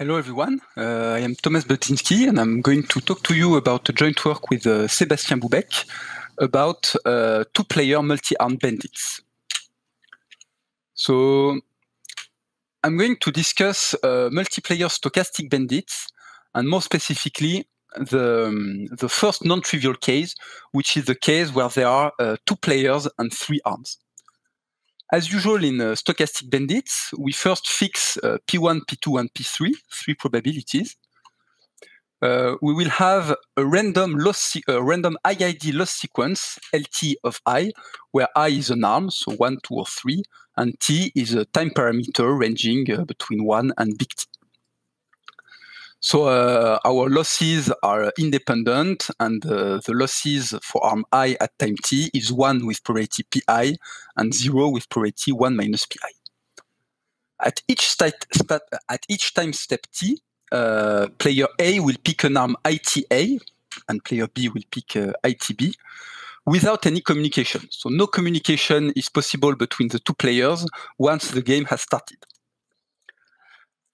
Hello everyone, I am Thomas Botinski and I'm going to talk to you about a joint work with Sébastien Boubec about two-player multi-armed bandits. So I'm going to discuss multiplayer stochastic bandits and more specifically the first non-trivial case, which is the case where there are two players and three arms. As usual in stochastic bandits, we first fix P1, P2, and P3, three probabilities. We will have a random IID loss sequence, LT of I, where I is an arm, so 1, 2, or 3, and T is a time parameter ranging between 1 and big T. So our losses are independent, and the losses for arm I at time T is 1 with probability Pi and 0 with probability 1 minus Pi. At each time step T, player A will pick an arm ITA, and player B will pick ITB, without any communication. So no communication is possible between the two players once the game has started.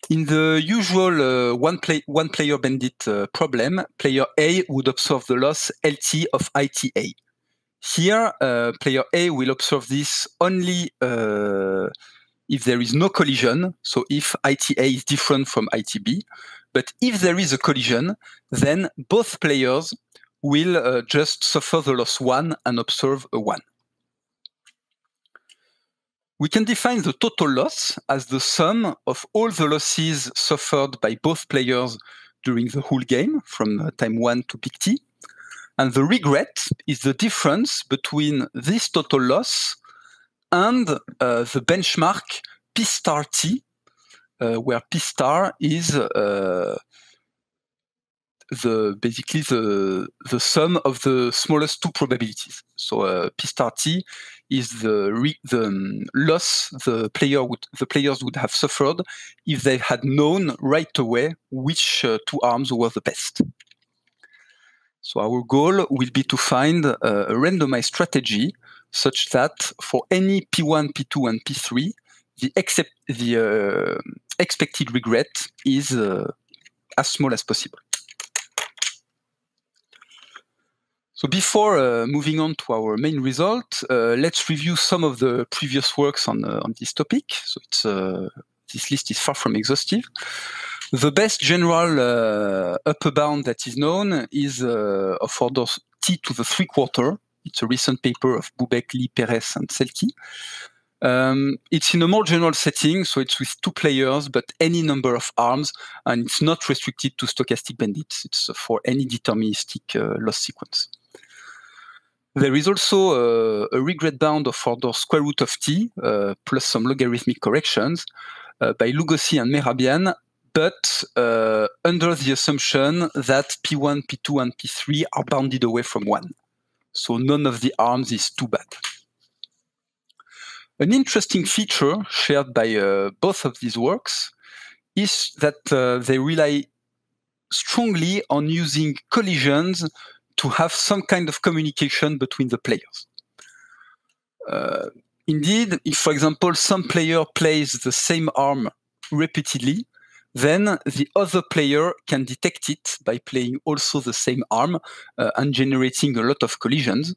In the usual one-player bandit problem, player A would observe the loss LT of ITA. Here, player A will observe this only if there is no collision, so if ITA is different from ITB. But if there is a collision, then both players will just suffer the loss 1 and observe a 1. We can define the total loss as the sum of all the losses suffered by both players during the whole game, from time 1 to big T. And the regret is the difference between this total loss and the benchmark P star T, where P star is basically the sum of the smallest two probabilities. So P star T is the loss the players would have suffered if they had known right away which two arms were the best. So our goal will be to find a randomized strategy such that for any P1, P2, and P3, the expected regret is as small as possible. So before moving on to our main result, let's review some of the previous works on this topic. So this list is far from exhaustive. The best general upper bound that is known is of order T to the 3/4. It's a recent paper of Boubec, Lee, Perez, and Selke. It's in a more general setting, so it's with two players, but any number of arms, and it's not restricted to stochastic bandits. It's for any deterministic loss sequence. There is also a regret bound of order square root of T, plus some logarithmic corrections, by Lugosi and Mehrabian, but under the assumption that P1, P2, and P3 are bounded away from 1. So none of the arms is too bad. An interesting feature shared by both of these works is that they rely strongly on using collisions to have some kind of communication between the players. Indeed, if, for example, some player plays the same arm repeatedly, then the other player can detect it by playing also the same arm and generating a lot of collisions.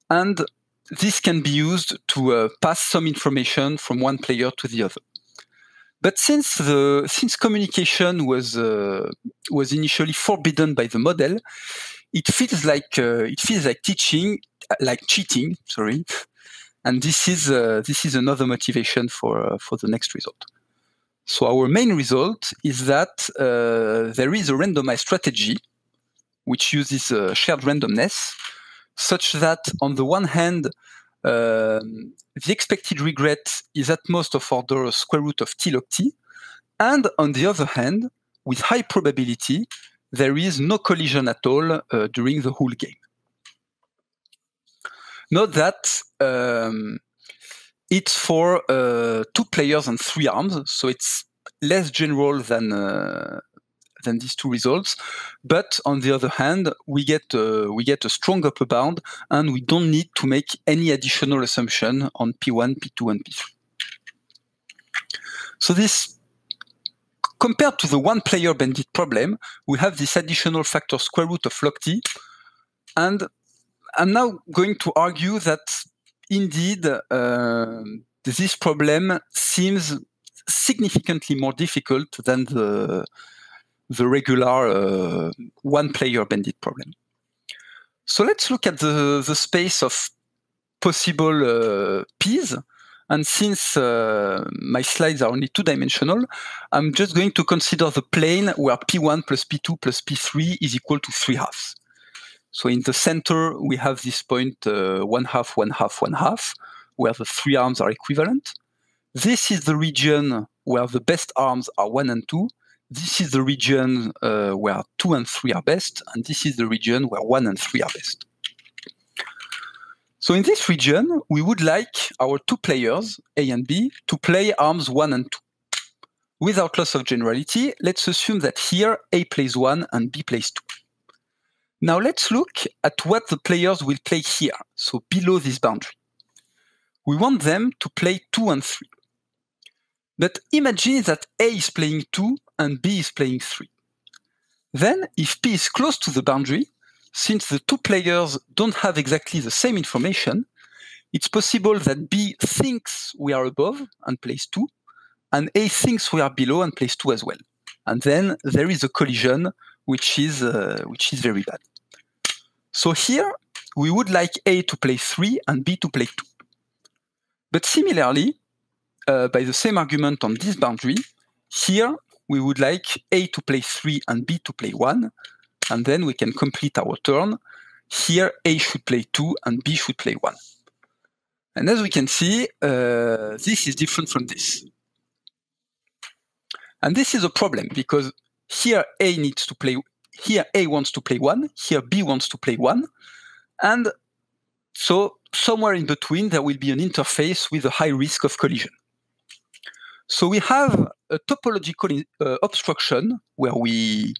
And this can be used to pass some information from one player to the other. But since communication was initially forbidden by the model, it feels like cheating. Sorry, and this is another motivation for the next result. So our main result is that there is a randomized strategy which uses shared randomness, such that on the one hand, the expected regret is at most of order square root of T log T, and on the other hand, with high probability, there is no collision at all during the whole game. Note that it's for two players and three arms, so it's less general than these two results. But on the other hand, we get a strong upper bound, and we don't need to make any additional assumption on P1, P2, and P3. So this compared to the one-player bandit problem, we have this additional factor square root of log t, and I'm now going to argue that indeed this problem seems significantly more difficult than the regular one-player bandit problem. So let's look at the space of possible p's. And since my slides are only two-dimensional, I'm just going to consider the plane where P1 plus P2 plus P3 is equal to 3/2. So in the center, we have this point 1/2, 1/2, 1/2, where the three arms are equivalent. This is the region where the best arms are 1 and 2. This is the region where 2 and 3 are best. And this is the region where 1 and 3 are best. So in this region, we would like our two players, A and B, to play arms 1 and 2. Without loss of generality, let's assume that here A plays 1 and B plays 2. Now let's look at what the players will play here, so below this boundary. We want them to play 2 and 3. But imagine that A is playing 2 and B is playing 3. Then, if P is close to the boundary, since the two players don't have exactly the same information, it's possible that B thinks we are above and plays 2, and A thinks we are below and plays 2 as well. And then there is a collision, which is very bad. So here, we would like A to play 3 and B to play 2. But similarly, by the same argument on this boundary, here we would like A to play 3 and B to play 1, and then we can complete our turn. Here, A should play 2 and B should play 1. And as we can see, this is different from this. And this is a problem because here A needs to play, here A wants to play 1, here B wants to play 1, and so somewhere in between there will be an interface with a high risk of collision. So we have a topological obstruction where we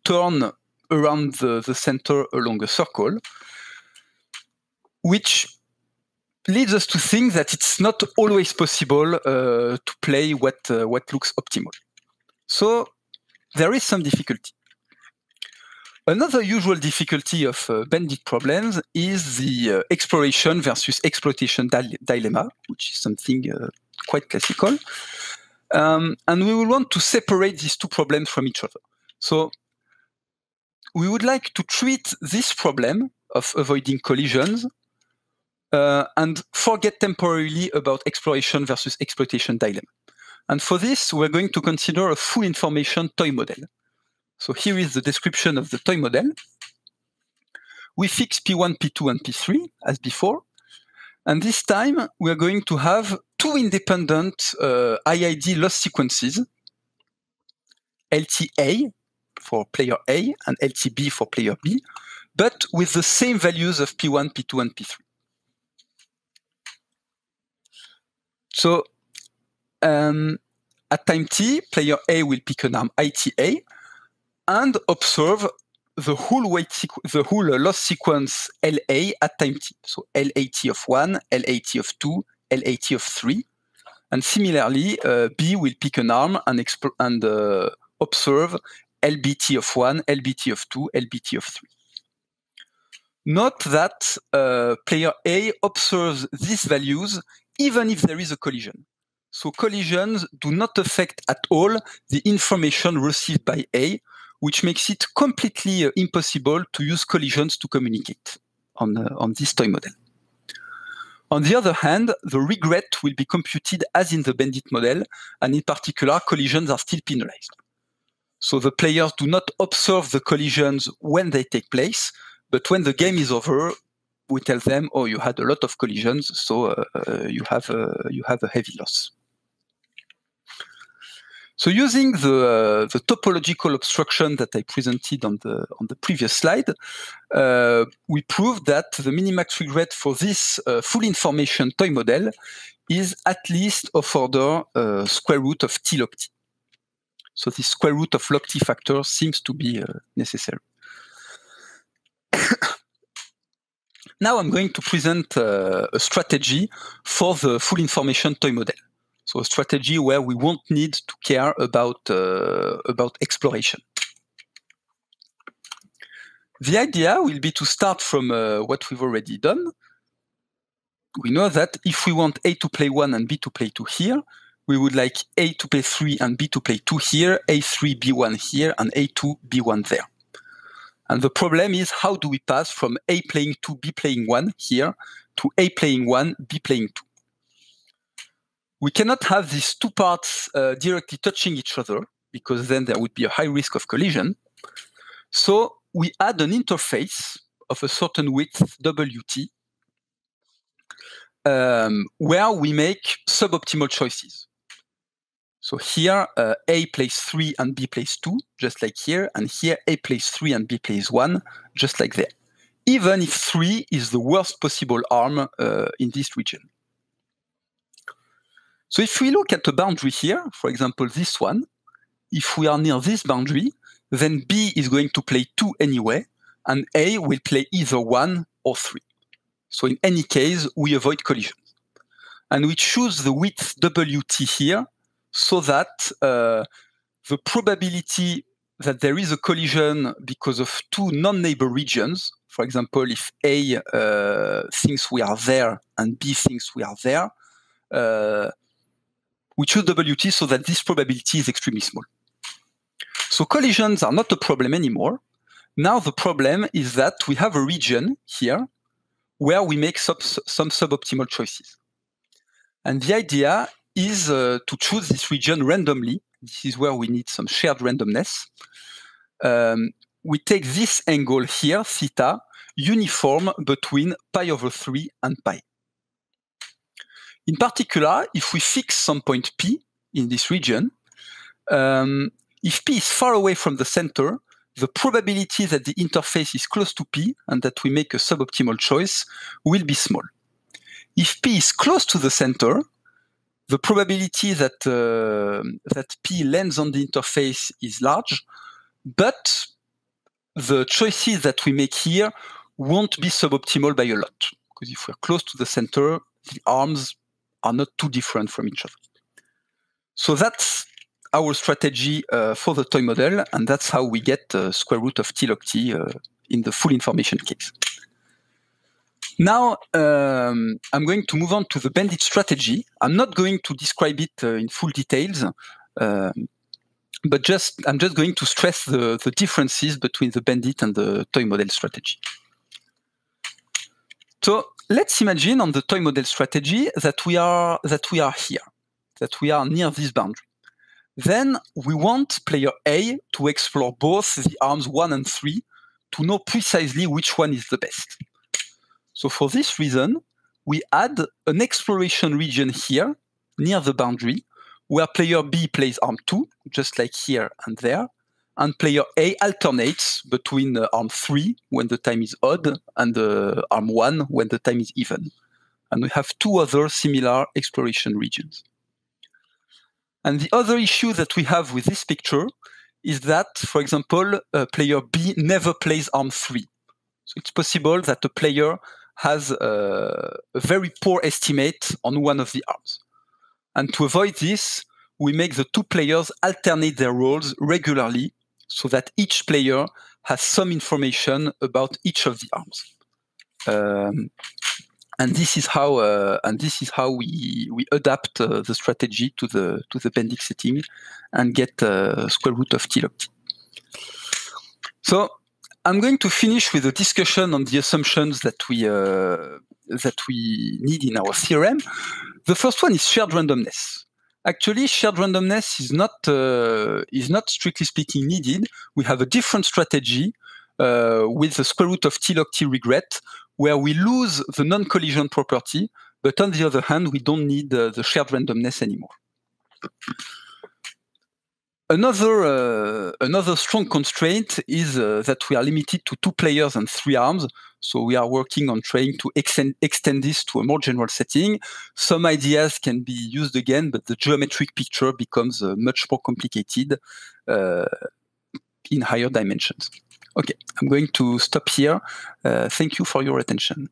turn around the center along a circle, which leads us to think that it's not always possible to play what looks optimal. So there is some difficulty. Another usual difficulty of bandit problems is the exploration versus exploitation dilemma, which is something quite classical. And we will want to separate these two problems from each other. So we would like to treat this problem of avoiding collisions and forget temporarily about exploration versus exploitation dilemma. And for this, we're going to consider a full information toy model. So here is the description of the toy model. We fix P1, P2, and P3 as before. And this time, we're going to have two independent IID loss sequences, LTA for player A and LTB for player B, but with the same values of P1, P2, and P3. So at time t, player A will pick an arm ITA and observe the whole loss sequence LA at time t. So LAT of 1, LAT of 2, LAT of 3. And similarly, B will pick an arm and observe LBT of 1, LBT of 2, LBT of 3. Note that player A observes these values even if there is a collision. So collisions do not affect at all the information received by A, which makes it completely impossible to use collisions to communicate on this toy model. On the other hand, the regret will be computed as in the bandit model, and in particular, collisions are still penalized. So the players do not observe the collisions when they take place, but when the game is over, we tell them, oh, you had a lot of collisions, so you have a heavy loss. So using the topological obstruction that I presented on the previous slide, we proved that the minimax regret for this full information toy model is at least of order square root of T log T. So this square root of log T factor seems to be necessary. Now I'm going to present a strategy for the full information toy model. So a strategy where we won't need to care about exploration. The idea will be to start from what we've already done. We know that if we want A to play 1 and B to play 2 here, we would like A to play 3 and B to play 2 here, A3, B1 here, and A2, B1 there. And the problem is, how do we pass from A playing 2, B playing 1 here to A playing 1, B playing 2? We cannot have these two parts directly touching each other, because then there would be a high risk of collision. So we add an interface of a certain width, WT, where we make suboptimal choices. So here, A plays 3 and B plays 2, just like here, and here A plays 3 and B plays 1, just like there. Even if 3 is the worst possible arm in this region. So if we look at the boundary here, for example, this one, if we are near this boundary, then B is going to play 2 anyway, and A will play either 1 or 3. So in any case, we avoid collision. And we choose the width WT here, so that the probability that there is a collision because of two non-neighbor regions, for example, if A thinks we are there and B thinks we are there, we choose WT so that this probability is extremely small. So collisions are not a problem anymore. Now the problem is that we have a region here where we make some suboptimal choices. And the idea is to choose this region randomly. This is where we need some shared randomness. We take this angle here, theta, uniform between pi over 3 and pi. In particular, if we fix some point P in this region, if P is far away from the center, the probability that the interface is close to P and that we make a suboptimal choice will be small. If P is close to the center, the probability that that P lands on the interface is large, but the choices that we make here won't be suboptimal by a lot. Because if we're close to the center, the arms are not too different from each other. So that's our strategy for the toy model, and that's how we get square root of T log T in the full information case. Now, I'm going to move on to the bandit strategy. I'm not going to describe it in full details, but I'm just going to stress the differences between the bandit and the toy model strategy. So let's imagine on the toy model strategy that we are here, that we are near this boundary. Then we want player A to explore both the arms 1 and 3 to know precisely which one is the best. So for this reason, we add an exploration region here, near the boundary, where player B plays arm 2, just like here and there, and player A alternates between arm 3 when the time is odd and arm 1 when the time is even. And we have two other similar exploration regions. And the other issue that we have with this picture is that, for example, player B never plays arm 3. So it's possible that the player has a very poor estimate on one of the arms. And to avoid this, we make the two players alternate their roles regularly so that each player has some information about each of the arms. And this is how we adapt the strategy to the bandit setting and get square root of T log T. So I'm going to finish with a discussion on the assumptions that we need in our theorem. The first one is shared randomness. Actually, shared randomness is not strictly speaking needed. We have a different strategy with the square root of T log T regret, where we lose the non-collision property, but on the other hand, we don't need the shared randomness anymore. Another strong constraint is that we are limited to 2 players and 3 arms. So we are working on trying to extend this to a more general setting. Some ideas can be used again, but the geometric picture becomes much more complicated in higher dimensions. Okay, I'm going to stop here. Thank you for your attention.